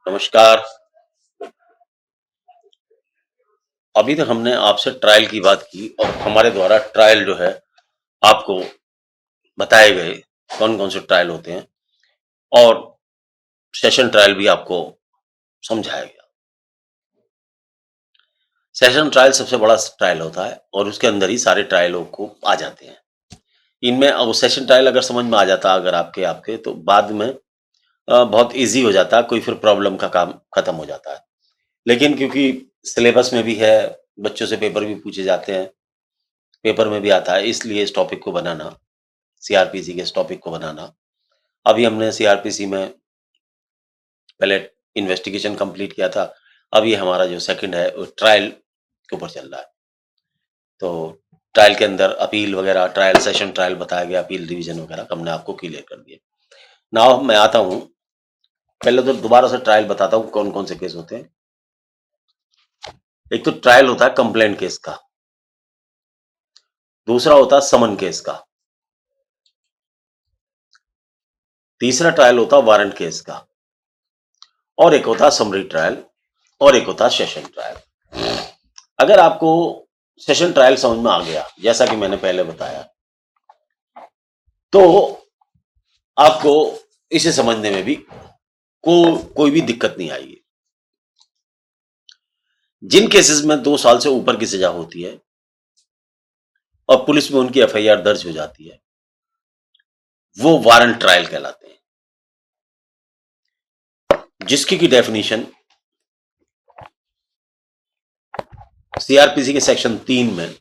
नमस्कार। अभी तक हमने आपसे ट्रायल की बात की और हमारे द्वारा ट्रायल जो है आपको बताए गए कौन-कौन से ट्रायल होते हैं और सेशन ट्रायल भी आपको समझाया गया। सेशन ट्रायल सबसे बड़ा ट्रायल होता है और उसके अंदर ही सारे ट्रायलों को आ जाते हैं। इनमें अब सेशन ट्रायल अगर समझ में आ जाता अगर आपके आपके तो बाद में बहुत ईज़ी हो जाता है, कोई फिर प्रॉब्लम का काम खत्म हो जाता है। लेकिन क्योंकि सिलेबस में भी है, बच्चों से पेपर भी पूछे जाते हैं, पेपर में भी आता है, इसलिए इस टॉपिक को बनाना सीआरपीसी के इस टॉपिक को बनाना। अभी हमने सीआरपीसी में पहले इन्वेस्टिगेशन कंप्लीट किया था। अब ये हमारा जो सेकंड है वो ट्रायल के ऊपर चल रहा है। तो ट्रायल के अंदर अपील वगैरह, ट्रायल सेशन ट्रायल बताया गया, अपील डिवीजन वगैरह हमने आपको क्लियर कर दिए। नाउ मैं आता हूँ, पहले तो दोबारा से ट्रायल बताता हूँ कौन-कौन से केस होते हैं। एक तो ट्रायल होता है कंप्लेंट केस का, दूसरा होता है समन केस का, तीसरा ट्रायल होता है वारंट केस का और एक होता है समरी ट्रायल और एक होता है सेशन ट्रायल। अगर आपको सेशन ट्रायल समझ में आ गया, जैसा कि मैंने पहले बताया, तो आपको इसे समझने में भी कोई भी दिक्कत नहीं आएगी। जिन केसेस में 2 साल से ऊपर की सजा होती है और पुलिस में उनकी एफआईआर दर्ज हो जाती है, वो वारंट ट्रायल कहलाते हैं, जिसकी की डेफिनेशन सीआरपीसी के सेक्शन 3 में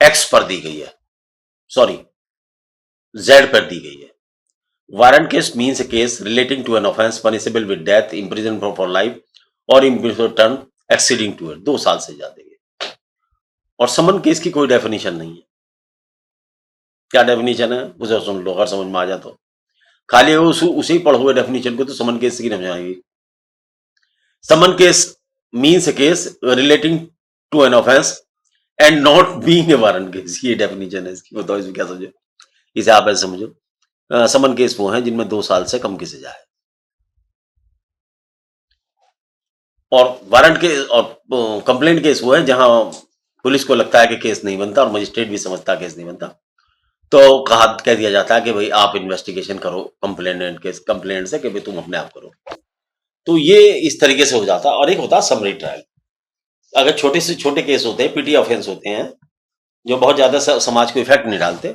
एक्स पर दी गई है, सॉरी जेड पर दी गई है। Warrant case means a case relating to an offence punishable with death, imprisonment for life और इम्प्रिजनमेंट टर्म एक्सीडिंग टू 2 साल से ज्यादा के। और समन केस की कोई डेफिनेशन नहीं है। क्या डेफिनेशन है उसे सुन लो, अगर समझ में आ जाए तो। खाली उसे ही पढ़ोगे डेफिनेशन को तो समन केस की समझ आएगी। Summons case means a case relating to an offence and not being a warrant case, ये डेफिनेशन है इसकी। बताओ इसमें क्या समझो, इसे आप ऐसे समझो। समन केस वो है जिनमें 2 साल से कम की सजा है और वारंट के और कंप्लेंट केस वो है जहां पुलिस को लगता है कि केस नहीं बनता और मजिस्ट्रेट भी समझता है केस नहीं बनता, तो कह दिया जाता है कि भाई आप इन्वेस्टिगेशन करो कंप्लेंट से कि भाई तुम अपने आप करो। तो ये इस तरीके से हो जाता है। और एक होता है समरी ट्रायल। अगर छोटे से छोटे केस होते हैं, पीटी ऑफेंस होते हैं, जो बहुत ज्यादा समाज को इफेक्ट नहीं डालते,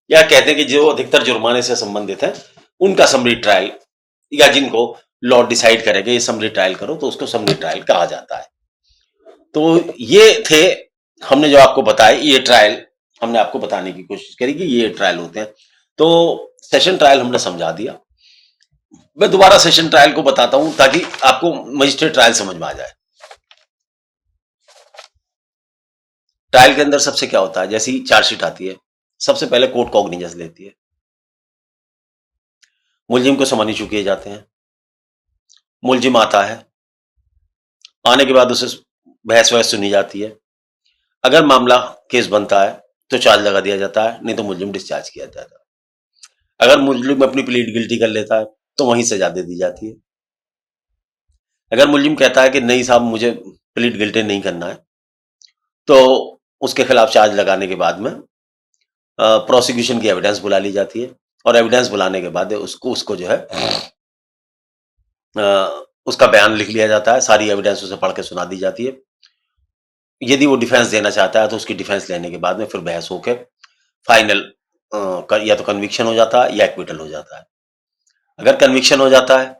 या कहते हैं कि जो अधिकतर जुर्माने से संबंधित है, उनका समरी ट्रायल, या जिनको लॉ डिसाइड करेगा ये समरी ट्रायल करो, तो उसको समरी ट्रायल कहा जाता है। तो ये थे हमने जो आपको बताए, ये ट्रायल हमने आपको बताने की कोशिश करी कि ये ट्रायल होते हैं। तो सेशन ट्रायल हमने समझा दिया। मैं दोबारा सेशन ट्रायल को बताता हूं ताकि आपको मजिस्ट्रेट ट्रायल समझ में आ जाए। ट्रायल के अंदर सबसे क्या होता है, जैसी चार्जशीट आती है, सबसे पहले कोर्ट कॉग्निजेंस लेती है, मुलजिम को समन इशू किए जाते हैं, मुलजिम आता है, आने के बाद उसे बहस वहस सुनी जाती है। अगर मामला केस बनता है तो चार्ज लगा दिया जाता है, नहीं तो मुलजिम डिस्चार्ज किया जाता है। अगर मुलजिम अपनी प्लीड गिल्टी कर लेता है तो वहीं सजा दे दी जाती है। अगर मुलजिम कहता है कि नहीं साहब मुझे प्लीड गिल्टी नहीं करना है, तो उसके खिलाफ चार्ज लगाने के बाद में प्रोसिक्यूशन की एविडेंस बुला ली जाती है और एविडेंस बुलाने के बाद उसको उसको जो है उसका बयान लिख लिया जाता है, सारी एविडेंस उसे पढ़ के सुना दी जाती है। यदि वो डिफेंस देना चाहता है तो उसकी डिफेंस लेने के बाद में फिर बहस होकर फाइनल या तो कन्विक्शन हो जाता है या एक्विटल हो जाता है। अगर कन्विक्शन हो जाता है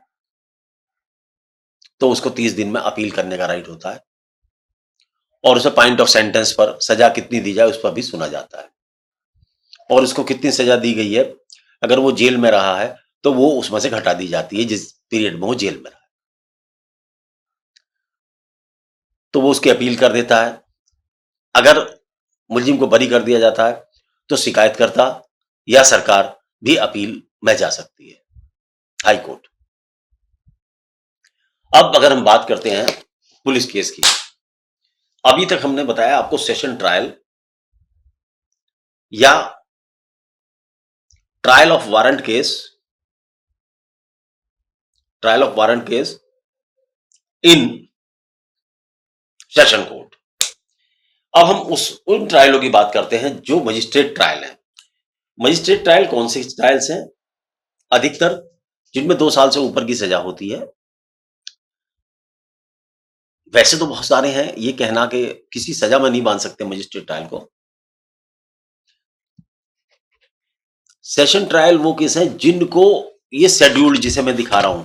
तो उसको 30 दिन में अपील करने का राइट होता है और उसे पॉइंट ऑफ सेंटेंस पर सजा कितनी दी जाए उस पर भी सुना जाता है और उसको कितनी सजा दी गई है, अगर वो जेल में रहा है तो वो उसमें से घटा दी जाती है जिस पीरियड में वो जेल में रहा है, तो वो उसकी अपील कर देता है। अगर मुलजिम को बरी कर दिया जाता है तो शिकायतकर्ता या सरकार भी अपील में जा सकती है हाई कोर्ट। अब अगर हम बात करते हैं पुलिस केस की, अभी तक हमने बताया आपको सेशन ट्रायल या trial of warrant case, trial of warrant case in session court. अब हम उन ट्रायलों की बात करते हैं जो मजिस्ट्रेट ट्रायल है। मजिस्ट्रेट ट्रायल कौन सी ट्रायल्स हैं? अधिकतर जिनमें 2 साल से ऊपर की सजा होती है। वैसे तो बहुत सारे हैं, ये कहना कि किसी सजा में नहीं बांध सकते मजिस्ट्रेट ट्रायल को। सेशन ट्रायल वो केस हैं जिनको ये शेड्यूल्ड जिसे मैं दिखा रहा हूं,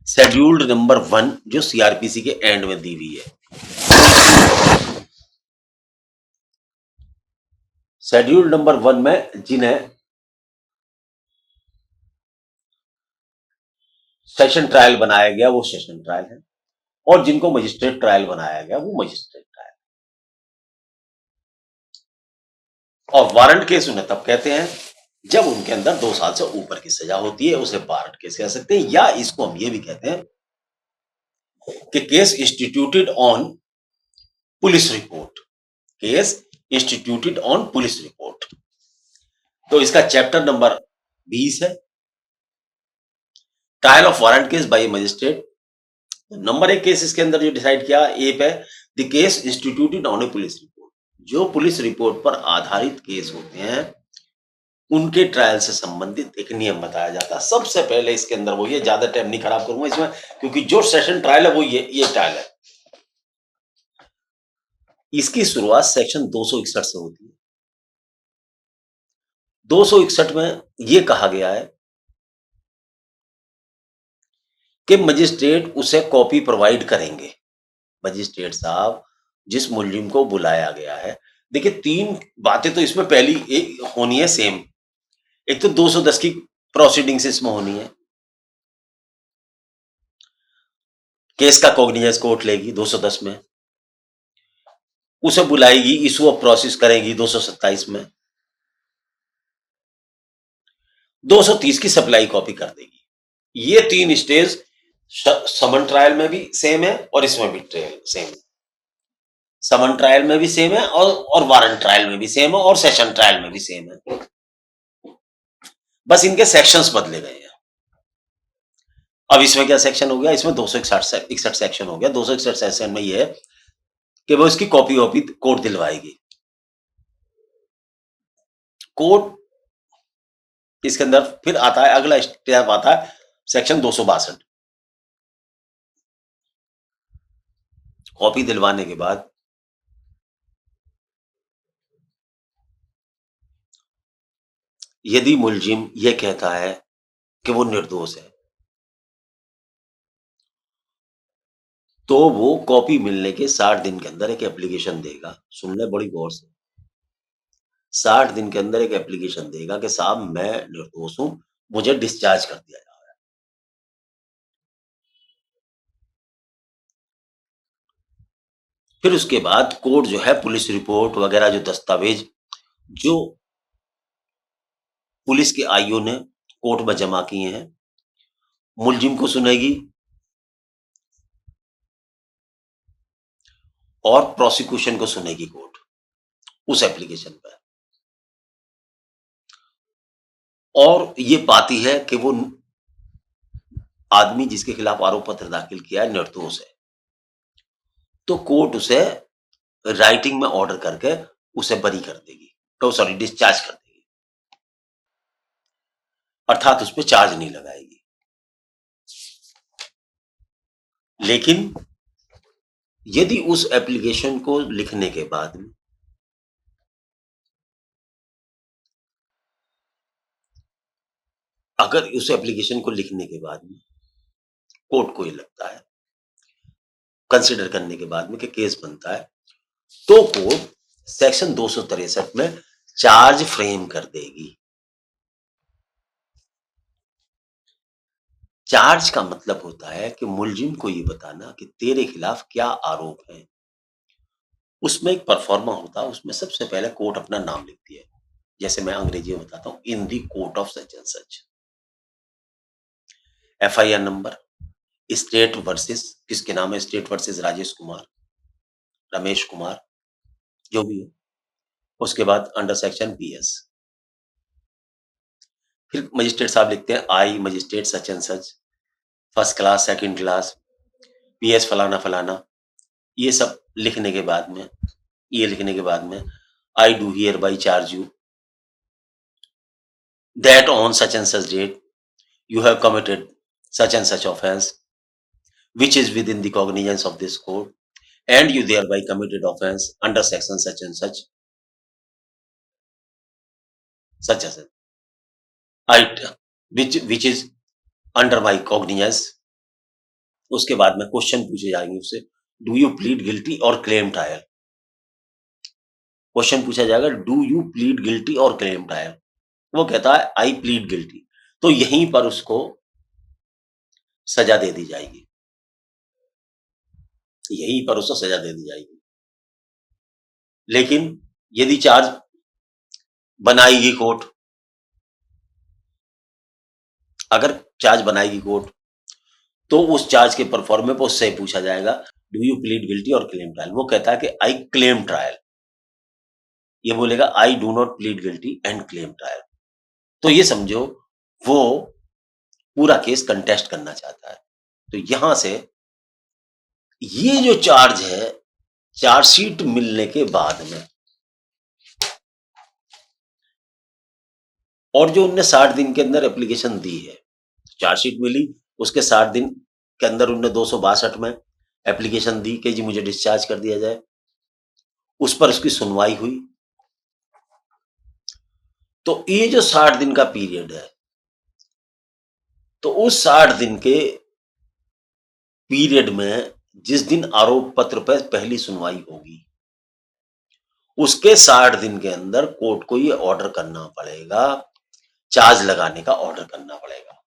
शेड्यूल्ड नंबर 1 जो सीआरपीसी के एंड में दी हुई है। शेड्यूल्ड नंबर 1 में जिन्हें सेशन ट्रायल बनाया गया वो सेशन ट्रायल है, और जिनको मजिस्ट्रेट ट्रायल बनाया गया वो मजिस्ट्रेट ट्रायल। और वारंट केस उन्हें तब कहते हैं जब उनके अंदर 2 साल से ऊपर की सजा होती है, उसे वारंट केस कह सकते हैं। या इसको हम ये भी कहते हैं कि case instituted on police report, case instituted on police report. तो इसका चैप्टर नंबर 20 है, trial of warrant case by magistrate. Number 1 case इसके अंदर जो डिसाइड किया, ए पे the case instituted on A police report. जो पुलिस रिपोर्ट पर आधारित केस होते हैं उनके ट्रायल से संबंधित एक नियम बताया जाता है। सबसे पहले इसके अंदर वो, ये ज्यादा टाइम नहीं खराब करूंगा इसमें, क्योंकि जो सेशन ट्रायल है वो ये ट्रायल है। इसकी शुरुआत सेक्शन 261 से होती है। 261 में यह कहा गया है कि मजिस्ट्रेट उसे कॉपी प्रोवाइड करेंगे। मजिस्ट्रेट साहब जिस मुलजिम को बुलाया गया है, देखिए 3 बातें तो इसमें पहली एक होनी है सेम। एक तो 210 की प्रोसीडिंग्स इसमें होनी है, केस का कॉग्निजेंस कोर्ट लेगी 210 में, उसे बुलाएगी, इशू ऑफ प्रोसेस करेगी 227 में, 230 की सप्लाई कॉपी कर देगी। ये 3 स्टेज समन ट्रायल में भी सेम है और इसमें भी सेम है। समन ट्रायल में भी सेम है और वारंट ट्रायल में भी सेम है और सेशन ट्रायल में भी सेम है। बस इनके सेक्शंस बदले गए हैं। अब इसमें क्या सेक्शन हो गया, इसमें 261 सेक्शन हो गया। 261 सेक्शन में ये है कि वो इसकी कॉपी वॉपी कोर्ट दिलवाएगी। कोर्ट इसके अंदर फिर आता है, अगला स्टेप आता है सेक्शन 262। कॉपी दिलवाने के बाद यदि मुलजिम यह कहता है कि वो निर्दोष है, तो वो कॉपी मिलने के 60 दिन के अंदर एक एप्लीकेशन देगा। सुन ले बड़ी गौर से, 60 दिन के अंदर एक एप्लीकेशन देगा कि साहब मैं निर्दोष हूं, मुझे डिस्चार्ज कर दिया जाए। फिर उसके बाद कोर्ट जो है पुलिस रिपोर्ट वगैरह जो दस्तावेज जो पुलिस के आईओ ने कोर्ट में जमा किए हैं, मुलजिम को सुनेगी और प्रोसिक्यूशन को सुनेगी कोर्ट उस एप्लीकेशन पर। और ये पाती है कि वो आदमी जिसके खिलाफ आरोप पत्र दाखिल किया है निर्दोष है, तो कोर्ट उसे राइटिंग में ऑर्डर करके उसे बरी कर देगी, तो सॉरी डिस्चार्ज कर देगी, अर्थात उस पर चार्ज नहीं लगाएगी। लेकिन यदि उस एप्लीकेशन को लिखने के बाद में अगर उस एप्लीकेशन को लिखने के बाद में कोर्ट को ये लगता है, कंसिडर करने के बाद में कि केस बनता है, तो कोर्ट सेक्शन 263 में चार्ज फ्रेम कर देगी। चार्ज का मतलब होता है कि मुलजिम को ये बताना कि तेरे खिलाफ क्या आरोप है। उसमें एक परफॉर्मा होता है, उसमें सबसे पहले कोर्ट अपना नाम लिखती है। जैसे मैं अंग्रेजी में बताता हूं, in the court of such and such. FIR number, state versus, किसके नाम है, स्टेट वर्सेस राजेश कुमार, रमेश कुमार, जो भी हो, उसके बाद अंडर सेक्शन पीएस। फिर मजिस्ट्रेट साहब लिखते हैं, I magistrate such and such, first class, second class, PS फलाना फलाना। ये सब लिखने के बाद में, ये लिखने के बाद में, I do hereby charge you that on such and such date you have committed such and such offense which is within the cognizance of this court, and you thereby committed offense under section such and such, such as I which is under my cognizance। उसके बाद में question पूछे जाएंगे उससे, do you plead guilty और claim trial. Question पूछा जाएगा, do you plead guilty और क्लेम ट्रायल। वो कहता है आई प्लीड गिल्टी, तो यहीं पर उसको सजा दे दी जाएगी, यहीं पर उसको सजा दे दी जाएगी। लेकिन यदि चार्ज बनाएगी कोर्ट, अगर चार्ज बनाएगी कोर्ट, तो उस चार्ज के परफॉर्मेंस पर उससे पूछा जाएगा, डू यू प्लीड गिल्टी और क्लेम ट्रायल। वो कहता है कि आई क्लेम ट्रायल, ये बोलेगा I do not plead guilty and claim trial. तो ये समझो वो पूरा केस कंटेस्ट करना चाहता है। तो यहां से ये जो चार्ज है, चार्जशीट मिलने के बाद में, और जो उनने 60 दिन के अंदर एप्लीकेशन दी है, चार्जशीट मिली, उसके 60 दिन के अंदर उनने 262 में एप्लीकेशन दी कि जी मुझे डिस्चार्ज कर दिया जाए। उस पर उसकी सुनवाई हुई। तो ये जो 60 दिन का पीरियड है, तो उस 60 दिन के पीरियड में जिस दिन आरोप पत्र पर पहली सुनवाई होगी, उसके 60 दिन के अंदर कोर्ट को ये ऑर्डर करना पड़ेगा, चार्ज लगाने का ऑर्डर करना पड़ेगा।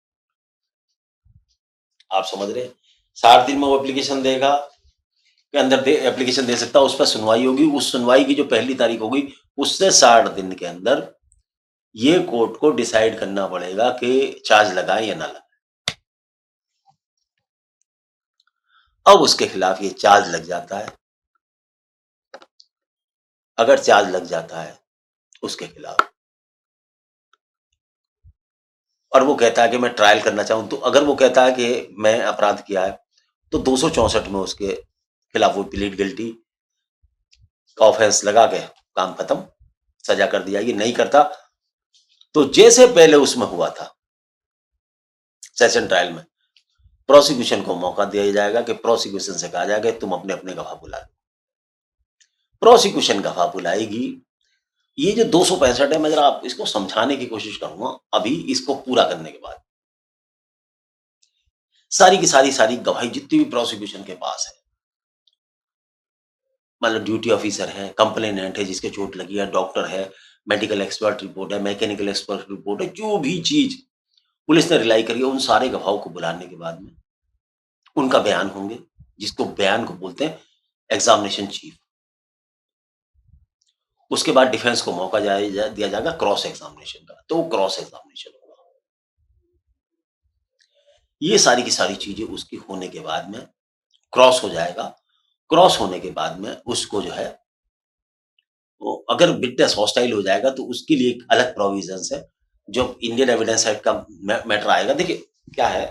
आप समझ रहे हैं? 60 दिन में वो एप्लीकेशन देगा, के अंदर एप्लीकेशन दे सकता है, उस पर सुनवाई होगी। उस सुनवाई की जो पहली तारीख होगी, उससे 60 दिन के अंदर ये कोर्ट को डिसाइड करना पड़ेगा कि चार्ज लगाए या ना लगाए। अब उसके खिलाफ ये चार्ज लग जाता है। अगर चार्ज लग जाता है उसके खिलाफ, और वो कहता है कि मैं ट्रायल करना चाहूं, तो अगर वो कहता है कि मैं अपराध किया है, तो 264 में उसके खिलाफ वो प्लीड गिल्टी का ऑफेंस लगा के काम खत्म, सजा कर दी जाएगी। नहीं करता तो जैसे पहले उसमें हुआ था सेशन ट्रायल में, प्रोसिक्यूशन को मौका दिया जाएगा कि प्रोसिक्यूशन से कहा जाएगा तुम अपने अपने गवाह बुला लो। प्रोसिक्यूशन गवाह बुलाएगी। ये जो 265 है, मैं जरा आप इसको समझाने की कोशिश करूंगा अभी, इसको पूरा करने के बाद। सारी की सारी गवाही जितनी भी प्रोसिक्यूशन के पास है, मतलब ड्यूटी ऑफिसर है, कंप्लेनेंट है जिसके चोट लगी है, डॉक्टर है, मेडिकल एक्सपर्ट रिपोर्ट है, मैकेनिकल एक्सपर्ट रिपोर्ट है, जो भी चीज पुलिस ने रिलाई करी है, उन सारे गवाहों को बुलाने के बाद में उनका बयान होंगे, जिसको बयान को बोलते हैं एग्जामिनेशन चीफ। उसके बाद डिफेंस को मौका दिया जाएगा क्रॉस एग्जामिनेशन का, तो क्रॉस एग्जामिनेशन होगा। ये सारी की सारी चीजें उसकी होने के बाद में क्रॉस हो जाएगा। क्रॉस होने के बाद में उसको जो है, वो अगर विटनेस हॉस्टाइल हो जाएगा तो उसके लिए एक अलग प्रोविजंस है, जो इंडियन एविडेंस एक्ट का मैटर आएगा। देखिए क्या है,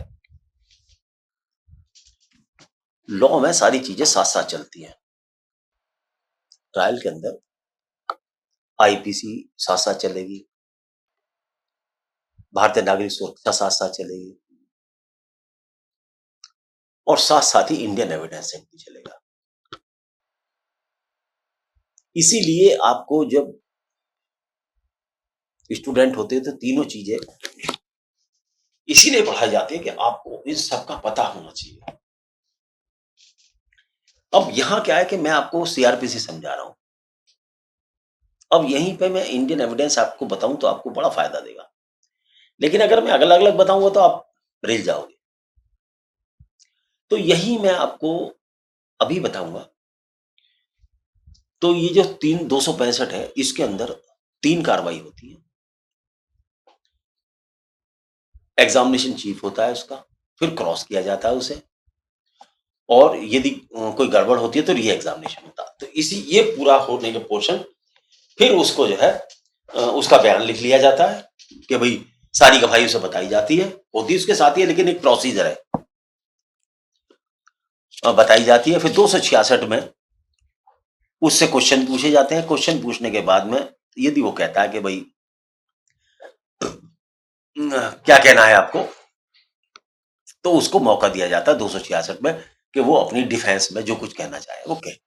लॉ में सारी चीजें साथ साथ चलती हैं। ट्रायल के अंदर आईपीसी साथ साथ चलेगी, भारतीय नागरिक सुरक्षा साथ साथ चलेगी, और साथ साथ ही इंडियन एविडेंस एक्ट भी चलेगा। इसीलिए आपको जब स्टूडेंट होते हैं तो तीनों चीजें इसीलिए पढ़ाई जाती है कि आपको इन सब का पता होना चाहिए। अब यहां क्या है कि मैं आपको सीआरपीसी समझा रहा हूं, अब यहीं पे मैं इंडियन एविडेंस आपको बताऊं तो आपको बड़ा फायदा देगा। लेकिन अगर मैं अलग अलग बताऊंगा तो आप रिल जाओगे। तो यही मैं आपको अभी बताऊंगा। तो ये जो 265 है, इसके अंदर 3 कार्रवाई होती है। एग्जामिनेशन चीफ होता है उसका, फिर क्रॉस किया जाता है उसे, और यदि कोई गड़बड़ होती है तो री एग्जामिनेशन होता है। तो इसी ये पूरा होने के पोर्शन फिर उसको जो है उसका बयान लिख लिया जाता है कि भाई सारी गवाही उसे बताई जाती है, होती उसके साथ ही है, लेकिन एक प्रोसीजर है, बताई जाती है। फिर 266 में उससे क्वेश्चन पूछे जाते हैं। क्वेश्चन पूछने के बाद में यदि वो कहता है कि भाई क्या कहना है आपको, तो उसको मौका दिया जाता है 266 में कि वो अपनी डिफेंस में जो कुछ कहना चाहे वो कहे।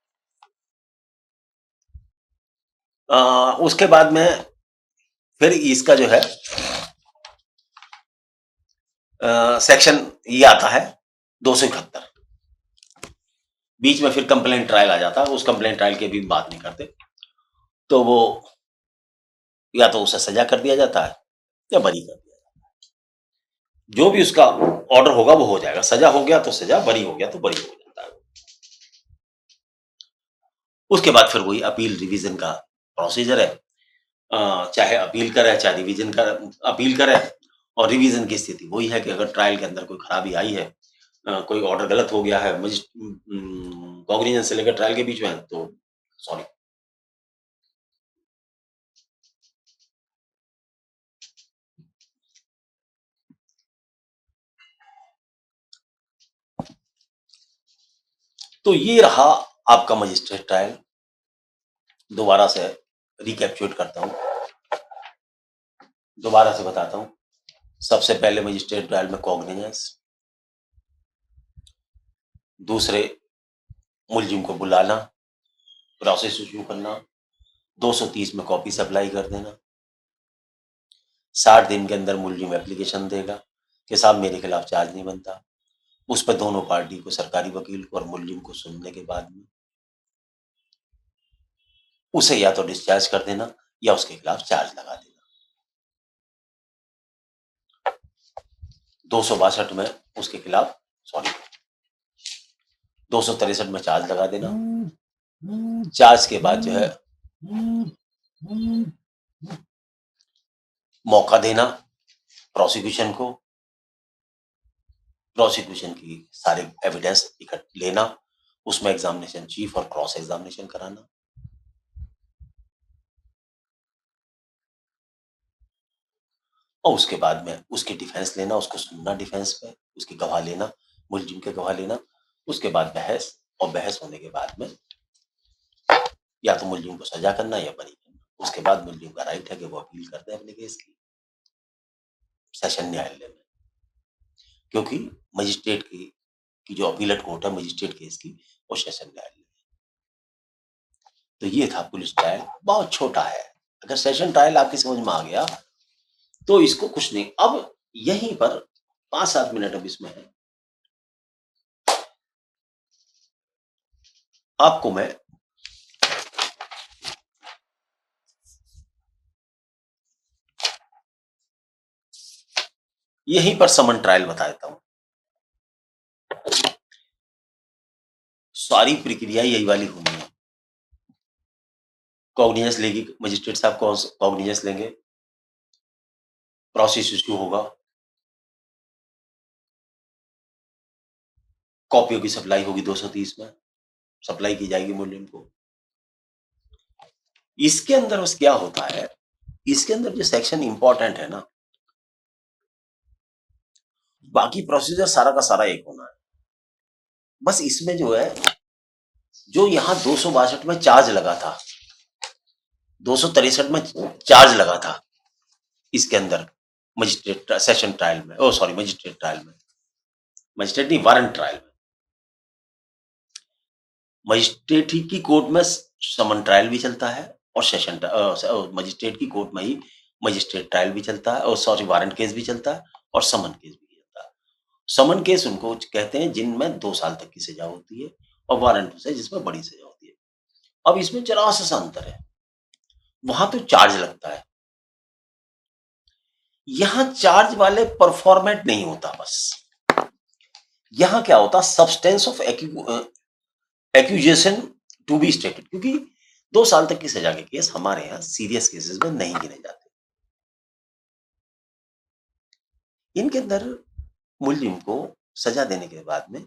उसके बाद में फिर इसका जो है सेक्शन ये आता है 271। बीच में फिर कंप्लेंट ट्रायल आ जाता है, उस कंप्लेंट ट्रायल की भी बात नहीं करते। तो वो या तो उसे सजा कर दिया जाता है या बरी कर दिया जाता है। जो भी उसका ऑर्डर होगा वो हो जाएगा, सजा हो गया तो सजा, बरी हो गया तो बरी हो जाता है। उसके बाद फिर वही अपील रिवीजन का प्रोसीजर है। चाहे अपील करे, चाहे रिवीजन कर अपील करे। और रिवीजन की स्थिति वही है कि अगर ट्रायल के अंदर कोई खराबी आई है, कोई ऑर्डर गलत हो गया है कॉग्निजेंस से लेकर ट्रायल के बीच में, तो सॉरी। तो ये रहा आपका मजिस्ट्रेट ट्रायल। दोबारा से रिकैप्चुलेट करता हूं, दोबारा से बताता हूं। सबसे पहले मजिस्ट्रेट ट्रायल में कॉग्निजेंस, दूसरे मुलजिम को बुलाना, प्रोसेस शुरू करना, 230 में कॉपी सप्लाई कर देना, 60 दिन के अंदर मुलजिम एप्लीकेशन देगा कि साहब मेरे खिलाफ चार्ज नहीं बनता। उस पर दोनों पार्टी को, सरकारी वकील को और मुलजिम को सुनने के बाद में उसे या तो डिस्चार्ज कर देना या उसके खिलाफ चार्ज लगा देना। 262 में उसके खिलाफ, सॉरी, 263 में चार्ज लगा देना। चार्ज के बाद जो है मौका देना प्रोसिक्यूशन को, प्रोसिक्यूशन की सारे एविडेंस इकट्ठे लेना, उसमें एग्जामिनेशन चीफ और क्रॉस एग्जामिनेशन कराना। और उसके बाद में उसकी डिफेंस लेना, उसको सुनना डिफेंस पे, उसकी गवाह लेना, मुलजिम के गवाह लेना। उसके बाद बहस, और बहस होने के बाद में या तो मुलजिम को सजा करना या बरी करना। उसके बाद मुलजिम का राइट है कि वो अपील कर दे अपने केस की सेशन न्यायालय में, क्योंकि मजिस्ट्रेट की जो अपीलेट कोर्ट है मजिस्ट्रेट केस की, वो सेशन न्यायालय है। तो ये था पुलिस ट्रायल, बहुत छोटा है। अगर सेशन ट्रायल आपकी समझ में आ गया तो इसको कुछ नहीं। अब यहीं पर 5-7 मिनट अब इसमें है, आपको मैं यहीं पर समन ट्रायल बता देता हूं। सारी प्रक्रिया यही वाली होनी है। कॉग्निजेंस लेगी मजिस्ट्रेट साहब, कॉग्निजेंस लेंगे, प्रोसेस इश्यू होगा, कॉपियों की सप्लाई होगी 230 में, सप्लाई की जाएगी मुलजिम को। इसके अंदर बस क्या होता है, इसके अंदर जो सेक्शन इंपॉर्टेंट है ना, बाकी प्रोसीजर सारा का सारा एक होना है। बस इसमें जो है, जो यहां 262 में चार्ज लगा था, 263 में चार्ज लगा था, इसके अंदर मजिस्ट्रेट सेशन ट्रायल में, ओ सॉरी मजिस्ट्रेट ट्रायल में, मजिस्ट्रेट नहीं वारंट ट्रायल में, मजिस्ट्रेट ही की कोर्ट में समन ट्रायल भी चलता है और सेशन मजिस्ट्रेट की कोर्ट में ही मजिस्ट्रेट ट्रायल भी चलता है, और सॉरी वारंट केस भी चलता है और समन केस भी चलता है। समन केस उनको कहते हैं जिनमें 2 साल तक की सजा होती है, और वारंट से जिसमें बड़ी सजा होती है। अब इसमें जरा सा अंतर है, वहां तो चार्ज लगता है, यहां चार्ज वाले परफॉर्मेट नहीं होता। बस यहां क्या होता, substance of accusation to be stated, क्योंकि 2 साल तक की सजा के केस हमारे यहां सीरियस केसेस में नहीं गिने जाते। इनके अंदर मुलजिम को सजा देने के बाद में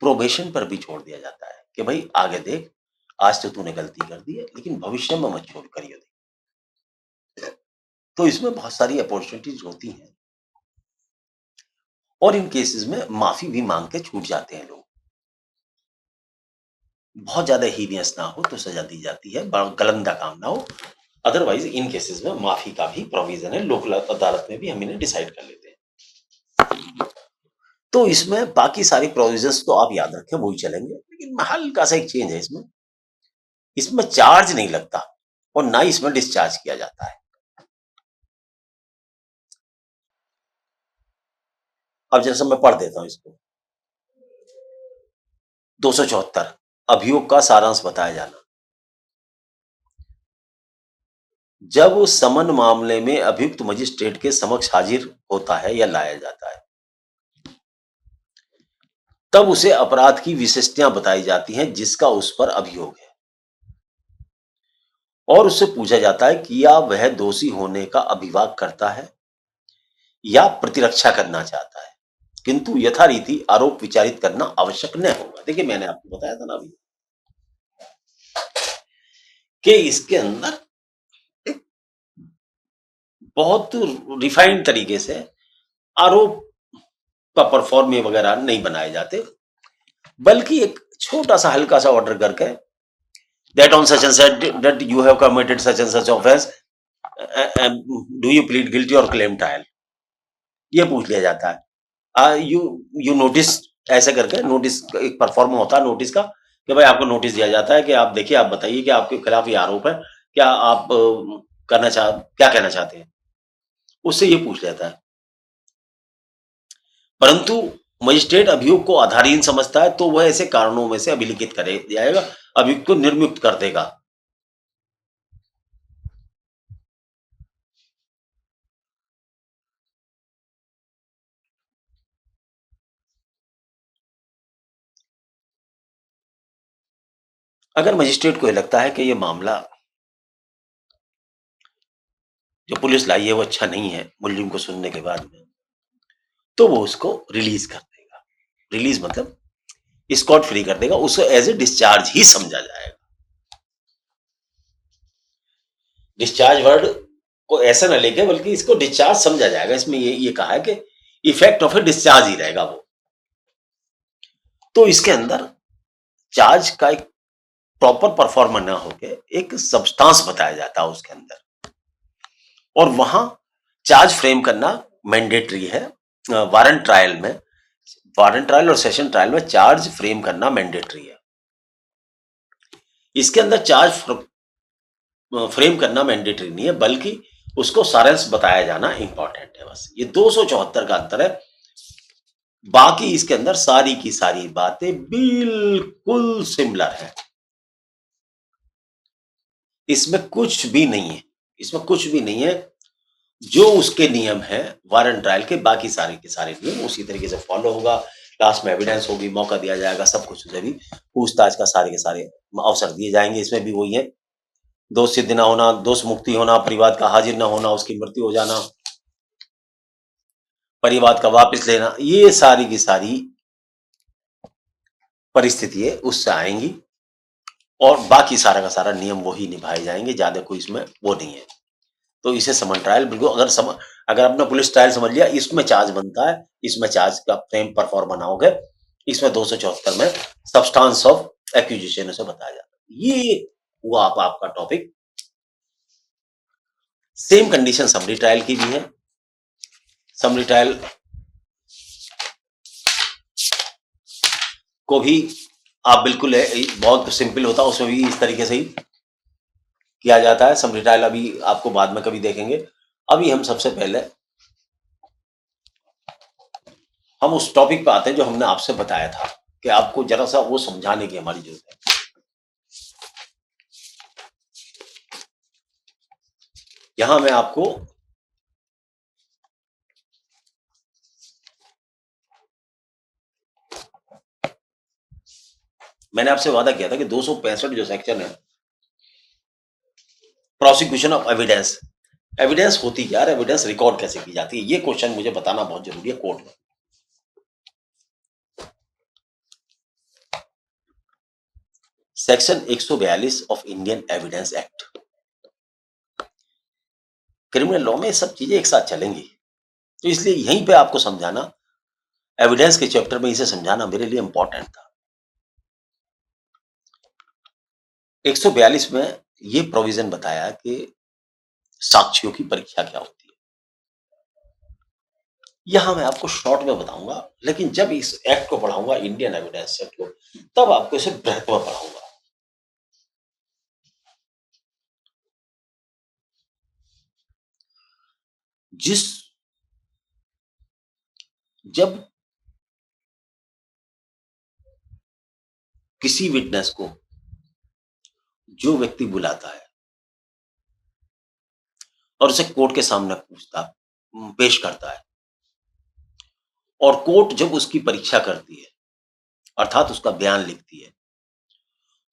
प्रोबेशन पर भी छोड़ दिया जाता है कि भाई आगे देख, आज तो तूने गलती कर दी है लेकिन भविष्य में मत छोड़ करियो। तो इसमें बहुत सारी अपॉर्चुनिटीज होती हैं और इन केसेस में माफी भी मांग के छूट जाते हैं लोग। बहुत ज्यादा हीनियस ना हो तो सजा दी जाती है, गलंदा काम ना हो। अदरवाइज इन केसेस में माफी का भी प्रोविजन है, लोक अदालत में भी हम इन्हें डिसाइड कर लेते हैं। तो इसमें बाकी सारी प्रोविजंस तो आप याद रखें, वही चलेंगे, लेकिन हल्का सा एक चेंज है इसमें। इसमें चार्ज नहीं लगता और ना ही इसमें डिस्चार्ज किया जाता है। अब जैसे मैं पढ़ देता हूं इसको। 274 अभियोग का सारांश बताया जाना। जब समन मामले में अभियुक्त मजिस्ट्रेट के समक्ष हाजिर होता है या लाया जाता है, तब उसे अपराध की विशिष्टताएं बताई जाती हैं जिसका उस पर अभियोग है, और उससे पूछा जाता है कि या वह दोषी होने का अभिवाद करता है या प्रतिरक्षा करना चाहता है, किंतु यथारीति आरोप विचारित करना आवश्यक न होगा। देखिए, मैंने आपको बताया था ना अभी कि इसके अंदर एक बहुत रिफाइंड तरीके से आरोप का परफॉर्मे वगैरह नहीं बनाए जाते, बल्कि एक छोटा सा हल्का सा ऑर्डर करके that on such and such that you have committed such and such offense, do you plead guilty or claim trial, ये पूछ लिया जाता है। यू नोटिस, ऐसे करके नोटिस एक परफॉर्म होता है नोटिस का कि भाई आपको नोटिस दिया जाता है कि आप देखिए, आप बताइए कि आपके खिलाफ ये आरोप है, क्या आप क्या कहना चाहते हैं, उससे ये पूछ लेता है। परंतु मजिस्ट्रेट अभियुक्त को आधारहीन समझता है तो वह ऐसे कारणों में से अभिलिखित करे जाएगा, अभियुक्त को निर्मुक्त कर देगा। अगर मजिस्ट्रेट को लगता है कि ये मामला जो पुलिस लाई है वो अच्छा नहीं है मुलजिम को सुनने के बाद में, तो वो उसको रिलीज कर देगा। रिलीज मतलब स्कॉट फ्री कर देगा, उसको एज ए डिस्चार्ज ही समझा जाएगा। डिस्चार्ज वर्ड को ऐसा ना लेके बल्कि इसको डिस्चार्ज समझा जाएगा। इसमें ये कहा है कि इफेक्ट ऑफ ए डिस्चार्ज ही रहेगा वो। तो इसके अंदर चार्ज का एक प्रॉपर परफॉर्मर ना होके एक सब्सटेंस बताया जाता है उसके अंदर, और वहां चार्ज फ्रेम करना मैंडेटरी है। वारंट ट्रायल में, वारंट ट्रायल और सेशन ट्रायल में चार्ज फ्रेम करना मैंडेटरी है। इसके अंदर चार्ज फ्रेम करना मैंडेटरी नहीं है, बल्कि उसको सारांश बताया जाना इंपॉर्टेंट है। बस ये 274 का अंतर है। बाकी इसके अंदर सारी की सारी बातें बिल्कुल सिमिलर है। इसमें कुछ भी नहीं है, इसमें कुछ भी नहीं है। जो उसके नियम है वारंट ट्रायल के, बाकी सारे के सारे नियम उसी तरीके से फॉलो होगा। लास्ट में एविडेंस होगी, मौका दिया जाएगा, सब कुछ उसे भी पूछताछ का सारे के सारे अवसर दिए जाएंगे। इसमें भी वही है, दोष सिद्ध ना होना, दोष मुक्ति होना, परिवाद का हाजिर ना होना, उसकी मृत्यु हो जाना, परिवाद का वापस लेना, ये सारी की सारी परिस्थितियां उससे आएंगी और बाकी सारा का सारा नियम वही निभाए जाएंगे। ज्यादा कोई इसमें वो नहीं है। तो इसे समन ट्रायल बिल्कुल, अगर अपना पुलिस ट्रायल समझ लिया, इसमें चार्ज बनता है, इसमें चार्ज का फ्रेम परफॉर्म बनाओगे, इसमें 274 में सब्सटेंस ऑफ एक्यूजिशन से बताया जाता है। ये हुआ आपका topic. Same condition summary trial की भी है। समरी ट्रायल को भी आप बिल्कुल बहुत सिंपल होता है, उसमें भी इस तरीके से ही किया जाता है। समरी ट्रायल अभी आपको बाद में कभी देखेंगे। अभी हम सबसे पहले हम उस टॉपिक पे आते हैं जो हमने आपसे बताया था कि आपको जरा सा वो समझाने की हमारी जरूरत है। यहां मैं आपको मैंने आपसे वादा किया था कि 265 जो सेक्शन है, प्रोसिक्यूशन ऑफ एविडेंस, एविडेंस होती क्या है, एविडेंस रिकॉर्ड कैसे की जाती है, ये क्वेश्चन मुझे बताना बहुत जरूरी है कोर्ट में। Section 142 of Indian evidence act. Criminal law में सब चीजें एक साथ चलेंगी, तो इसलिए यहीं पे आपको समझाना, एविडेंस के चैप्टर में इसे समझाना मेरे लिए इंपॉर्टेंट था। 142 में ये प्रोविजन बताया कि साक्ष्यों की परीक्षा क्या होती है। यहां मैं आपको शॉर्ट में बताऊंगा, लेकिन जब इस एक्ट को पढ़ाऊंगा, इंडियन एविडेंस एक्ट को, तब आपको इसे बृहत में पढ़ाऊंगा। जिस जब किसी विटनेस को जो व्यक्ति बुलाता है और उसे कोर्ट के सामने पेश करता है, और कोर्ट जब उसकी परीक्षा करती है, अर्थात उसका बयान लिखती है,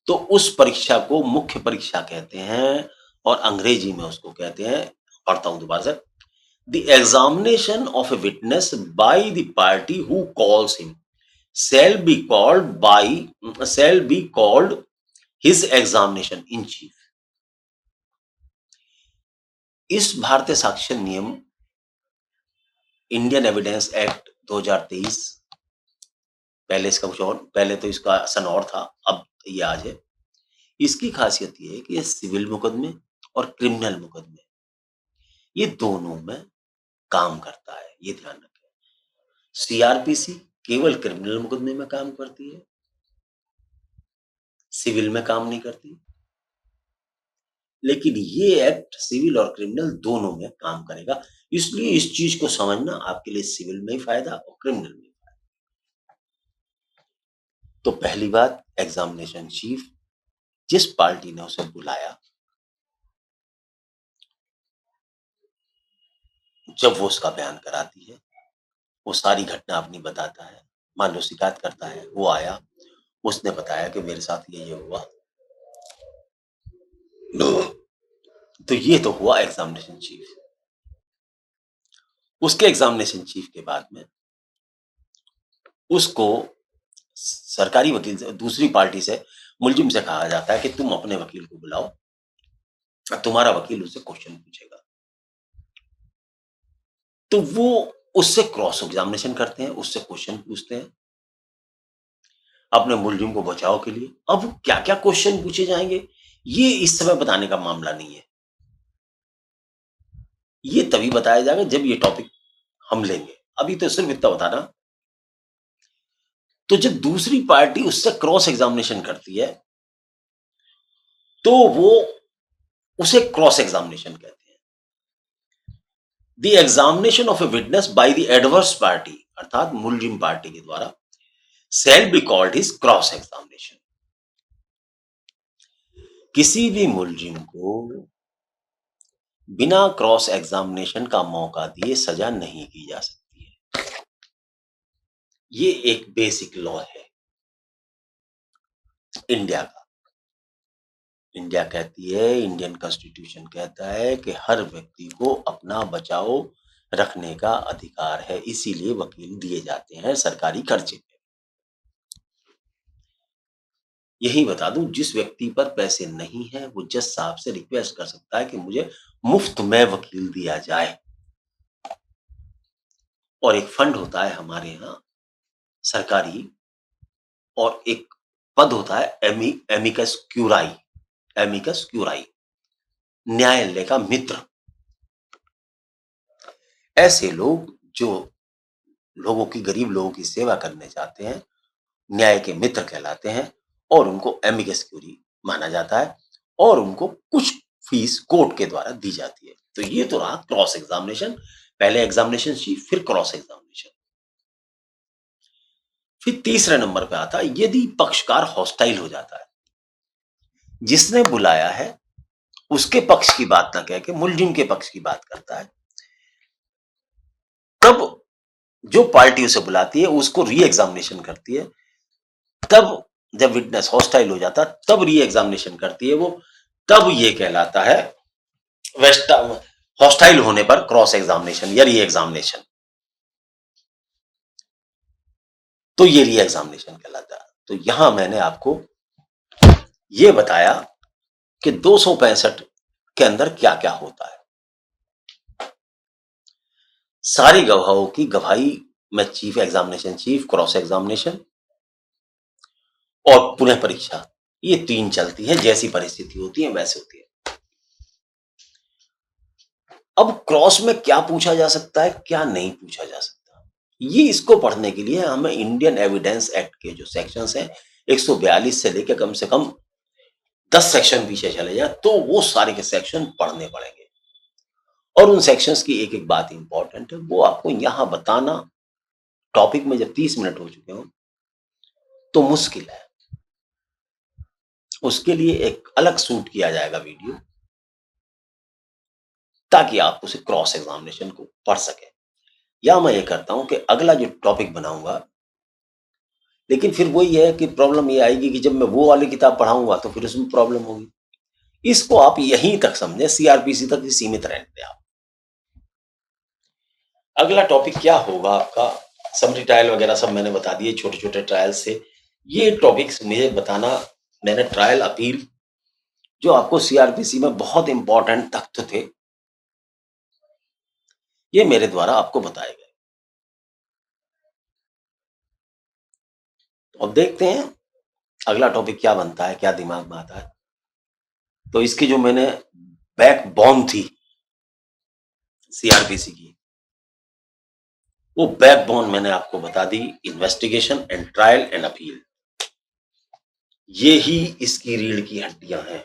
तो उस परीक्षा को मुख्य परीक्षा कहते हैं, और अंग्रेजी में उसको कहते हैं, पढ़ता हूं दोबारा से, the examination of a witness by the party who calls him shall be called his examination in chief। इस भारतीय साक्ष्य नियम इंडियन एविडेंस एक्ट 2023, पहले इसका कुछ और, पहले तो इसका सन और था, अब ये आज है। इसकी खासियत ये है कि ये सिविल मुकदमे और क्रिमिनल मुकदमे, ये दोनों में काम करता है, ये ध्यान रखें। सीआरपीसी केवल क्रिमिनल मुकदमे में काम करती है, सिविल में काम नहीं करती, लेकिन ये एक्ट सिविल और क्रिमिनल दोनों में काम करेगा। इसलिए इस चीज को समझना आपके लिए सिविल में ही फायदा और क्रिमिनल में फायदा। तो पहली बात, एग्जामिनेशन चीफ, जिस पार्टी ने उसे बुलाया, जब वो उसका बयान कराती है, वो सारी घटना अपनी बताता है। मान लो शिकायत करता है, वो आया, उसने बताया कि मेरे साथ ये हुआ, तो ये तो हुआ एग्जामिनेशन चीफ। उसके एग्जामिनेशन चीफ के बाद में उसको सरकारी वकील से, दूसरी पार्टी से, मुलजिम से कहा जाता है कि तुम अपने वकील को बुलाओ, तुम्हारा वकील उससे क्वेश्चन पूछेगा। तो वो उससे क्रॉस एग्जामिनेशन करते हैं, उससे क्वेश्चन पूछते हैं अपने मुलजिम को बचाव के लिए। अब क्या क्या क्वेश्चन पूछे जाएंगे, ये इस समय बताने का मामला नहीं है, ये तभी बताया जाएगा जब ये टॉपिक हम लेंगे। अभी तो सिर्फ इतना बताना। तो जब दूसरी पार्टी उससे क्रॉस एग्जामिनेशन करती है, तो वो उसे क्रॉस एग्जामिनेशन कहते हैं। The examination of a witness by the adverse party, अर्थात मुलजिम पार्टी के द्वारा, shall be called his cross examination. किसी भी मुलजिम को बिना क्रॉस एग्जामिनेशन का मौका दिए सजा नहीं की जा सकती है। ये एक बेसिक लॉ है इंडिया का। इंडिया कहती है, इंडियन कॉन्स्टिट्यूशन कहता है कि हर व्यक्ति को अपना बचाव रखने का अधिकार है, इसीलिए वकील दिए जाते हैं सरकारी खर्चे पे। यही बता दूं, जिस व्यक्ति पर पैसे नहीं है, वो जज साहब से रिक्वेस्ट कर सकता है कि मुझे मुफ्त में वकील दिया जाए। और एक फंड होता है हमारे यहाँ सरकारी, और एक पद होता है एमिकस क्यूराई, एमिकस क्यूराई, न्यायालय का मित्र। ऐसे लोग जो लोगों की, गरीब लोगों की सेवा करने चाहते हैं, न्याय के मित्र कहलाते हैं, और उनको एमिकस क्यूरी माना जाता है, और उनको कुछ फीस कोर्ट के द्वारा दी जाती है। तो ये तो रहा क्रॉस एग्जामिनेशन, पहले एग्जामिनेशन चीफ, फिर क्रॉस एग्जामिनेशन। फिर तीसरे नंबर पे आता है, यदि पक्षकार हॉस्टाइल हो जाता है, जिसने बुलाया है उसके पक्ष की बात ना कह के मुलजिम के पक्ष की बात करता है, तब जो पार्टी उसे बुलाती है उसको री एग्जामिनेशन करती है। तब जब विटनेस हॉस्टाइल हो जाता है, तब री एग्जामिनेशन करती है वो, तब ये कहलाता है वेस्ट हॉस्टाइल होने पर क्रॉस एग्जामिनेशन या री एग्जामिनेशन। तो ये री एग्जामिनेशन कहलाता है। तो यहां मैंने आपको ये बताया कि 265 के अंदर क्या-क्या होता है। सारी गवाहों की गवाही में chief examination chief, cross examination और पुनः परीक्षा, ये 3 चलती है, जैसी परिस्थिति होती है वैसे होती है। अब क्रॉस में क्या पूछा जा सकता है, क्या नहीं पूछा जा सकता, ये इसको पढ़ने के लिए हमें इंडियन एविडेंस एक्ट के जो सेक्शंस हैं 142 से लेकर कम से कम 10 सेक्शन पीछे चले जाएं तो वो सारे के सेक्शन पढ़ने पड़ेंगे। और उन सेक्शंस की एक-एक बात इंपॉर्टेंट है, वो आपको यहां बताना टॉपिक में जब 30 मिनट हो चुके हों तो मुश्किल है। उसके लिए एक अलग शूट किया जाएगा वीडियो, ताकि आप उसे क्रॉस एग्जामिनेशन को पढ़ सकें। या मैं ये करता हूं कि अगला जो टॉपिक बनाऊंगा, लेकिन फिर वही है कि प्रॉब्लम ये आएगी कि जब मैं वो वाली किताब पढ़ाऊंगा तो फिर उसमें प्रॉब्लम होगी। इसको आप यहीं तक समझें, सीआरपीसी तक ही सीमित रहने दें आप। अगला टॉपिक क्या होगा आपका, समरी ट्रायल वगैरह सब मैंने बता दिए, छोटे-छोटे ट्रायल से। ये टॉपिक्स मुझे बताना, मैंने ट्रायल अपील, जो आपको सीआरपीसी में बहुत इंपॉर्टेंट तथ्य थे, ये मेरे द्वारा आपको बताए गए। तो अब देखते हैं अगला टॉपिक क्या बनता है, क्या दिमाग में आता है। तो इसकी जो मैंने बैकबोन थी सीआरपीसी की, वो बैकबोन मैंने आपको बता दी, investigation and trial and appeal. ये ही इसकी रीढ़ की हड्डियां हैं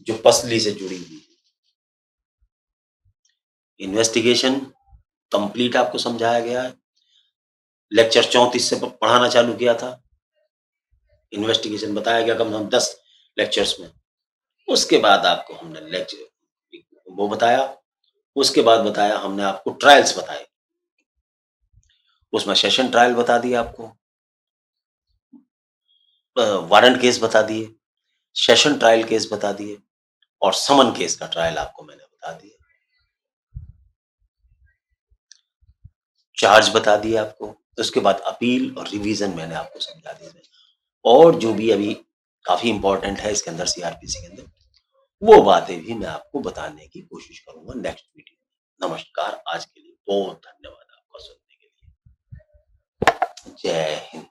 जो पसली से जुड़ी हुई। इन्वेस्टिगेशन कंप्लीट आपको समझाया गया है, लेक्चर 34 से पढ़ाना चालू किया था, इन्वेस्टिगेशन बताया गया कम से कम 10 लेक्चर्स में। उसके बाद आपको हमने लेक्चर वो बताया, उसके बाद बताया हमने आपको ट्रायल्स बताए, उसमें सेशन ट्रायल बता दिया आपको, वारंट केस बता दिए, सेशन ट्रायल केस बता दिए और समन केस का ट्रायल आपको मैंने बता दिया, चार्ज बता दिए आपको। उसके बाद अपील और रिवीजन मैंने आपको समझा दिया, और जो भी अभी काफी इंपॉर्टेंट है इसके अंदर सीआरपीसी के अंदर, वो बातें भी मैं आपको बताने की कोशिश करूंगा नेक्स्ट वीडियो में। नमस्कार, आज के लिए बहुत धन्यवाद आपका सुनने के लिए। जय हिंद।